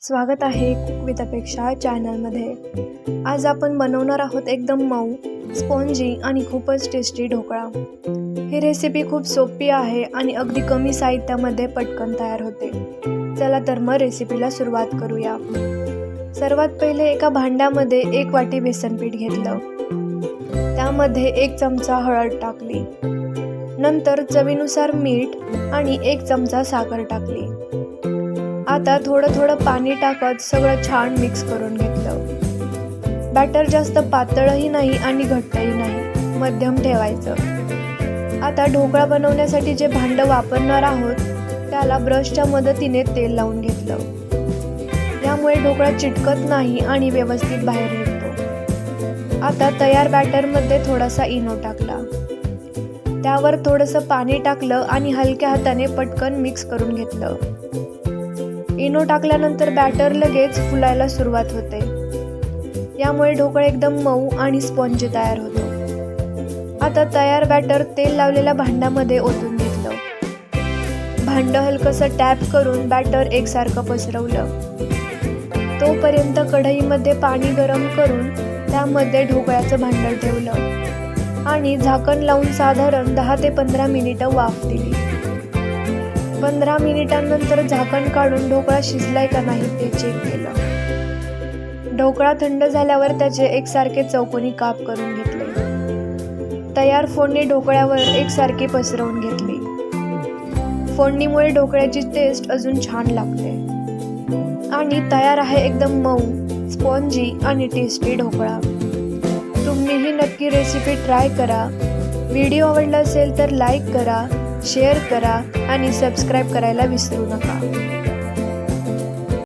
स्वागत आहे cook with अपेक्षा चॅनलमध्ये। आज आपण बनवणार आहोत एकदम मऊ, स्पॉन्जी आणि खूपच टेस्टी ढोकळा। ही रेसिपी खूप सोपी आहे आणि अगदी कमी साहित्यामध्ये पटकन तयार होते। चला तर मग रेसिपीला सुरुवात करूया। सर्वात पहिले एका भांड्यामध्ये 1 वाटी बेसन पीठ घेतलं। त्यामध्ये 1 चमचा हळद टाकली। नंतर चवीनुसार मीठ आणि 1 चमचा साखर टाकली। आता थोडं पाणी टाकत सगळं छान मिक्स करून घेतलं। बॅटर जास्त पातळही नाही आणि घट्टही नाही, मध्यम ठेवायचं। आता ढोकळा बनवण्यासाठी जे भांडं वापरणार आहोत त्याला ब्रशच्या मदतीने तेल लावून घेतलं। यामुळे ढोकळा चिटकत नाही आणि व्यवस्थित बाहेर निघतो। आता तयार बॅटरमध्ये थोडासा इनो टाकला। त्यावर थोडंसं पाणी टाकलं आणि हलक्या हाताने पटकन मिक्स करून घेतलं। इनो टाकल्यानंतर बॅटर लगेच फुलायला सुरुवात होते। यामुळे ढोकळा एकदम मऊ आणि स्पॉन्जी तयार होतो। आता तयार बॅटर तेल लावलेल्या भांड्यामध्ये ओतून घेतलं। भांडं हलकंसं टॅप करून बॅटर एकसारखं पसरवलं। तोपर्यंत कढईमध्ये पाणी गरम करून त्यामध्ये ढोकळ्याचं भांडं ठेवलं आणि झाकण लावून साधारण 10 ते 15 मिनिटं वाफ दिली। 15 मिनिटांनंतर झाकण काढून ढोकळा शिजलाय का नाही ते चेक केलं। ढोकळा थंड झाल्यावर त्याचे एकसारखे चौकोनी काप करून घेतले। तयार फोडणी ढोकळ्यावर एकसारखी पसरवून घेतली। फोडणीमुळे ढोकळ्याची टेस्ट अजून छान लागते आणि तयार आहे एकदम मऊ, स्पॉन्जी आणि टेस्टी ढोकळा। तुम्हीही नक्की रेसिपी ट्राय करा। व्हिडिओ आवडला असेल तर लाईक करा, शेअर करा आणि सबस्क्राईब करायला विसरू नका।